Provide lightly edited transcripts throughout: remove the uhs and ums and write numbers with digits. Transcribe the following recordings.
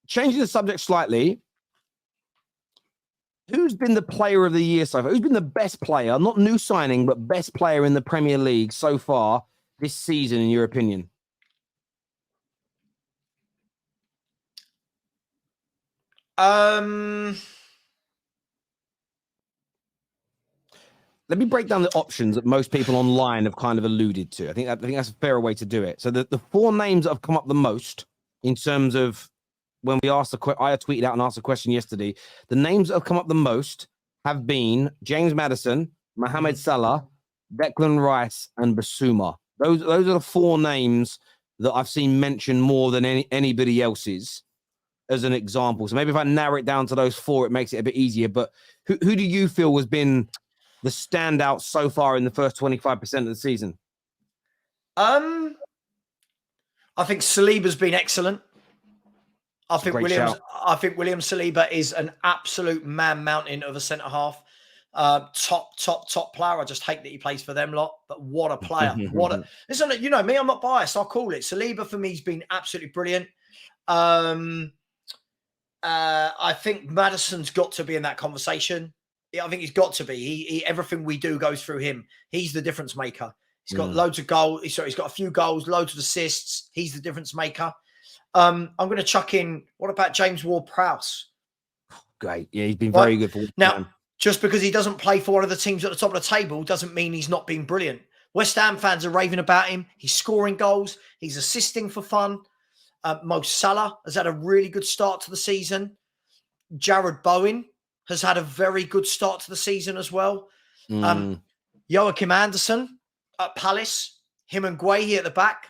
changing the subject slightly, who's been the player of the year so far? Who's been the best player, not new signing, but best player in the Premier League so far this season, in your opinion? Let me break down the options that most people online have kind of alluded to. I think that's a fair way to do it. So the four names that have come up the most in terms of when we asked I tweeted out and asked a question yesterday. The names that have come up the most have been James Maddison, Mohamed Salah, Declan Rice, and Basuma. Those are the four names that I've seen mentioned more than anybody else's as an example. So maybe if I narrow it down to those four, it makes it a bit easier. But who do you feel has been the standout so far in the first 25% of the season? I think Saliba's been excellent. I think William Saliba is an absolute man mountain of a centre half. Top player. I just hate that he plays for them lot, but what a player! Listen, you know me, I'm not biased. I'll call it. Saliba for me has been absolutely brilliant. I think Maddison's got to be in that conversation. I think he's got to be. He everything we do goes through him. He's the difference maker. He's got loads of goals. He's got a few goals, loads of assists. He's the difference maker. I'm going to chuck in. What about James Ward-Prowse? Great. Yeah, he's been very good for now. Just because he doesn't play for one of the teams at the top of the table doesn't mean he's not been brilliant. West Ham fans are raving about him. He's scoring goals. He's assisting for fun. Mo Salah has had a really good start to the season. Jared Bowen has had a very good start to the season as well. Joachim Anderson at Palace, him and Guehi at the back,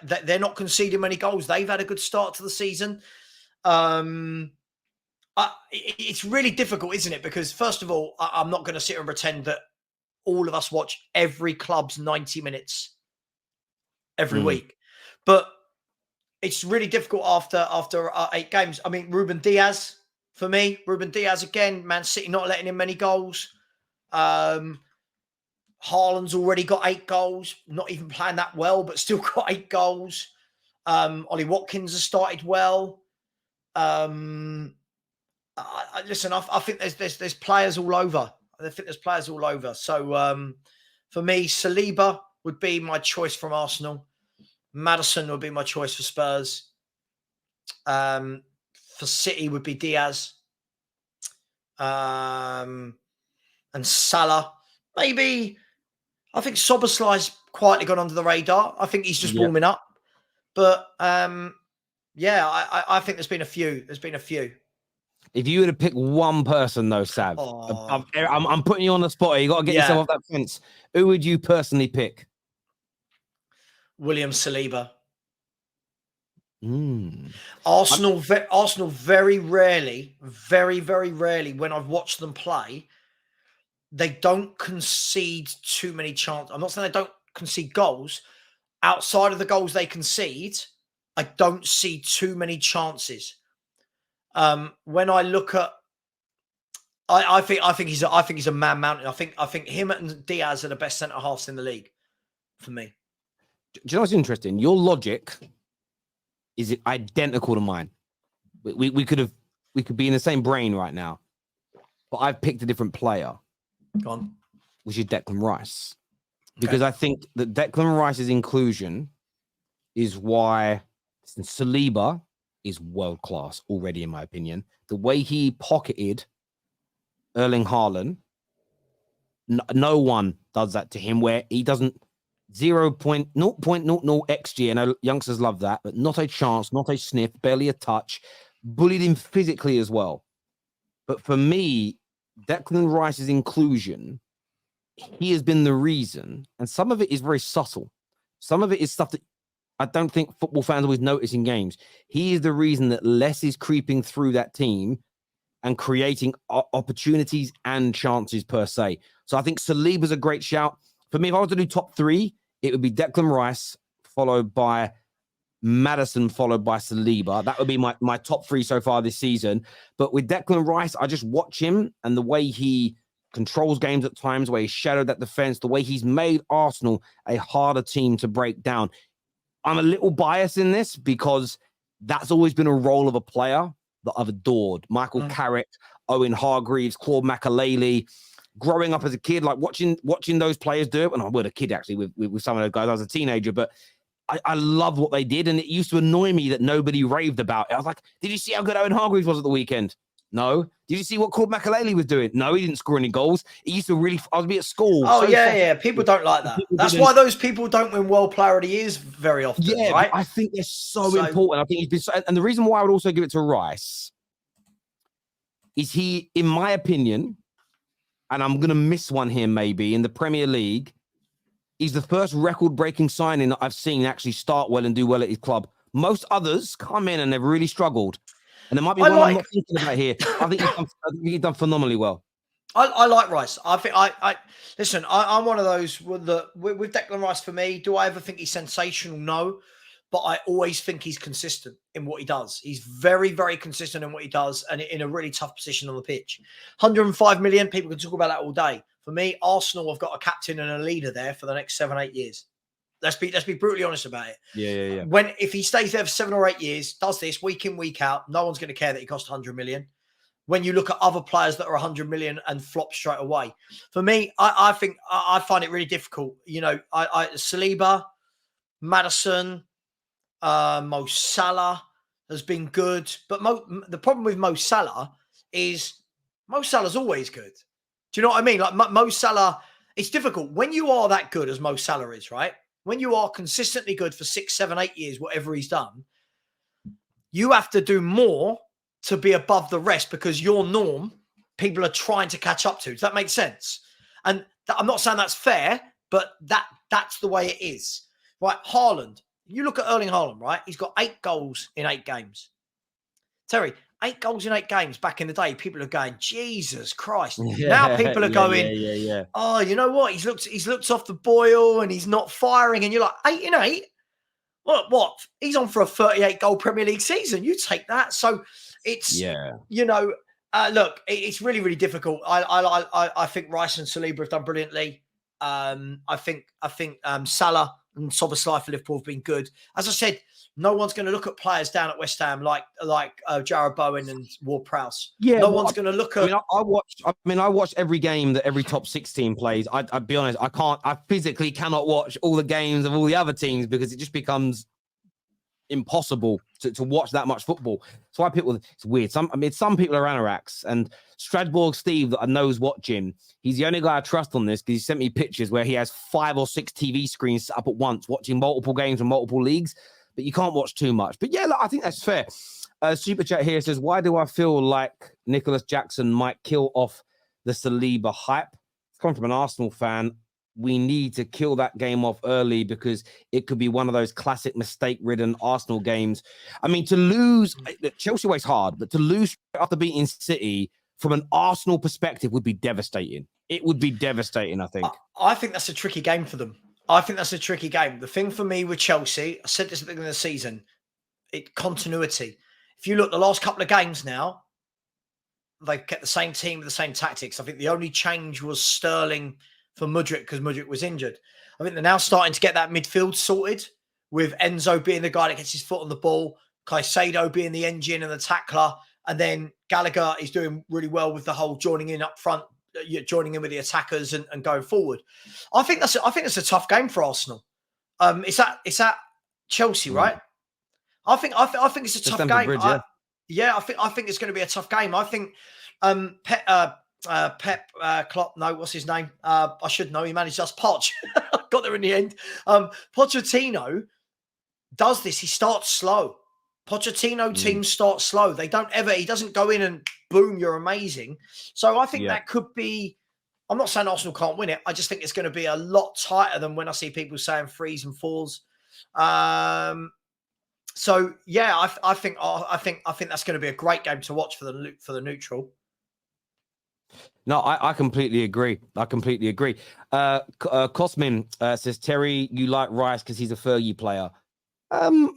they're not conceding many goals. They've had a good start to the season. It's really difficult, isn't it? Because first of all, I'm not going to sit here and pretend that all of us watch every club's 90 minutes every week. But it's really difficult after 8 games. I mean, Ruben Diaz, for me. Ruben Diaz, again, Man City not letting in many goals. Haaland's already got 8 goals. Not even playing that well, but still got 8 goals. Ollie Watkins has started well. Listen, I think there's players all over. I think there's players all over. So for me, Saliba would be my choice from Arsenal. Maddison would be my choice for Spurs. For City would be Diaz. And Salah. Maybe, I think Soboslai's quietly gone under the radar. I think he's just warming up. But I think there's been a few. If you were to pick one person, though, Sav, I'm putting you on the spot. You got to get yourself off that fence. Who would you personally pick? William Saliba. Arsenal very rarely, very, very rarely, when I've watched them play, they don't concede too many chances. I'm not saying they don't concede goals. Outside of the goals they concede, I don't see too many chances. When I look at, I think he's a man mountain. I think him and Diaz are the best centre halves in the league for me. Do you know what's interesting? Your logic is identical to mine. We could be in the same brain right now, but I've picked a different player. Go on. Which is Declan Rice, because I think that Declan Rice's inclusion is why Saliba is world class already, in my opinion. The way he pocketed Erling Haaland, no one does that to him. Where he doesn't 0.00 xG. I know youngsters love that, but not a chance, not a sniff, barely a touch. Bullied him physically as well. But for me, Declan Rice's inclusion, he has been the reason, and some of it is very subtle. Some of it is stuff that I don't think football fans always notice in games. He is the reason that less is creeping through that team and creating opportunities and chances per se. So I think Saliba's a great shout. For me, if I was to do top 3, it would be Declan Rice, followed by Maddison, followed by Saliba. That would be my top 3 so far this season. But with Declan Rice, I just watch him and the way he controls games at times, the way he shadowed that defense, the way he's made Arsenal a harder team to break down. I'm a little biased in this because that's always been a role of a player that I've adored. Michael Carrick, Owen Hargreaves, Claude Makelele. Growing up as a kid, like watching those players do it, and I was a kid actually with some of those guys. I was a teenager, but I loved what they did, and it used to annoy me that nobody raved about it. I was like, did you see how good Owen Hargreaves was at the weekend? No. Did you see what Claude Makelele was doing? No, he didn't score any goals. It used to really, I was be at school. Oh, so yeah. People don't like that. That's why those people don't win World Player of the Years very often, right? I think they're so important. I think he's been and the reason why I would also give it to Rice is he, in my opinion, and I'm going to miss one here maybe, in the Premier League, he's the first record-breaking signing that I've seen actually start well and do well at his club. Most others come in and they've really struggled. And there might be one I'm not thinking about here. I think he's done phenomenally well. I like Rice. I think listen, I'm one of those with Declan Rice. For me, do I ever think he's sensational? No. But I always think he's consistent in what he does. He's very, very consistent in what he does and in a really tough position on the pitch. 105 million, people can talk about that all day. For me, Arsenal have got a captain and a leader there for the next 7-8 years. Let's be brutally honest about it. Yeah. If he stays there for 7 or 8 years, does this week in, week out, no one's going to care that he cost 100 million. When you look at other players that are 100 million and flop straight away. For me, I think I find it really difficult. You know, Saliba, Maddison, Mo Salah has been good, but the problem with Mo Salah is Mo Salah's always good. Do you know what I mean? Like Mo Salah, it's difficult when you are that good as Mo Salah is, right? When you are consistently good for 6, 7, 8 years, whatever he's done, you have to do more to be above the rest because your norm, people are trying to catch up to. Does that make sense? And I'm not saying that's fair, but that's the way it is, right? Haaland. You look at Erling Haaland, right? He's got 8 goals in 8 games. Terry, 8 goals in 8 games back in the day. People are going, Jesus Christ. Now people are going, oh, you know what? He's looked off the boil and he's not firing. And you're like, 8 in 8? What? He's on for a 38-goal Premier League season. You take that. So it's, you know, look, it's really, really difficult. I think Rice and Saliba have done brilliantly. I think Salah and Szoboszlai for Liverpool have been good. As I said, no one's going to look at players down at West Ham like Jarrod Bowen and Ward-Prowse. Yeah, no one's going to look at. I watch every game that every top 6 team plays. I'd be honest, I physically cannot watch all the games of all the other teams because it just becomes impossible to watch that much football. So I pick with it's weird. Some people are anoraks, and Strasbourg Steve that I know is watching. He's the only guy I trust on this because he sent me pictures where he has 5 or 6 TV screens set up at once, watching multiple games from multiple leagues. But you can't watch too much. But yeah, look, I think that's fair. Super Chat here says, why do I feel like Nicholas Jackson might kill off the Saliba hype? It's coming from an Arsenal fan. We need to kill that game off early because it could be one of those classic mistake-ridden Arsenal games. I mean, to lose, Chelsea away's hard, but to lose after beating City from an Arsenal perspective would be devastating. It would be devastating, I think. I think that's a tricky game for them. I think that's a tricky game. The thing for me with Chelsea, I said this at the beginning of the season, continuity. If you look the last couple of games now, they've kept the same team with the same tactics. I think the only change was Sterling for Mudryk because Mudryk was injured. I think they're now starting to get that midfield sorted with Enzo being the guy that gets his foot on the ball, Caicedo being the engine and the tackler, and then Gallagher is doing really well with the whole joining in up front, joining in with the attackers and going forward. I think that's a tough game for Arsenal. It's at Chelsea, right? I think it's a tough game. Bridge, I think it's going to be a tough game. I think Pep Klopp, no, what's his name? I should know. He managed us. Poch. Got there in the end. Pochettino does this. He starts slow. Pochettino teams start slow. He doesn't go in and boom, you're amazing. So I think that could be, I'm not saying Arsenal can't win it. I just think it's going to be a lot tighter than when I see people saying 3s and 4s. So yeah, I think that's going to be a great game to watch for the neutral. No, I completely agree. Cosmin says, Terry, you like Rice because he's a Fergie player.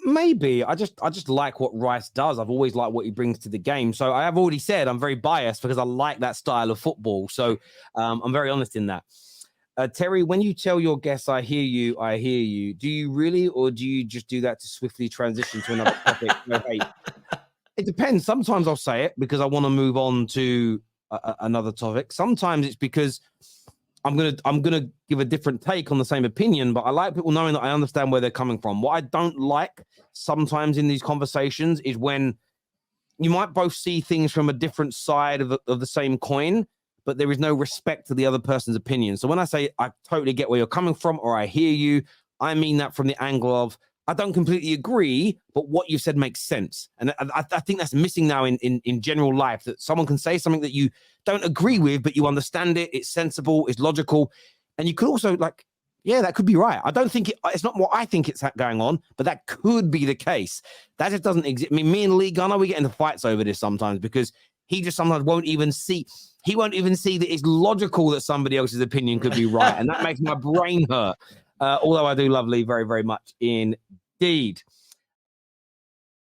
Maybe. I just like what Rice does. I've always liked what he brings to the game. So I have already said I'm very biased because I like that style of football. So I'm very honest in that. Terry, when you tell your guests, I hear you, do you really, or do you just do that to swiftly transition to another topic? No, hey, it depends. Sometimes I'll say it because I want to move on to another topic. Sometimes it's because I'm gonna give a different take on the same opinion, but I like people knowing that I understand where they're coming from. What I don't like sometimes in these conversations is when you might both see things from a different side of the same coin, but there is no respect to the other person's opinion. So when I say I totally get where you're coming from, or I hear you, I mean that from the angle of I don't completely agree, but what you said makes sense. And I think that's missing now in general life, that someone can say something that you don't agree with, but you understand it, it's sensible, it's logical. And you could also yeah, that could be right. I don't think it's not what I think it's going on, but that could be the case. That just doesn't exist. I mean, me and Lee Gunner, we get into fights over this sometimes because he just sometimes won't even see that it's logical that somebody else's opinion could be right. And that makes my brain hurt. Although I do love Lee very, very much indeed.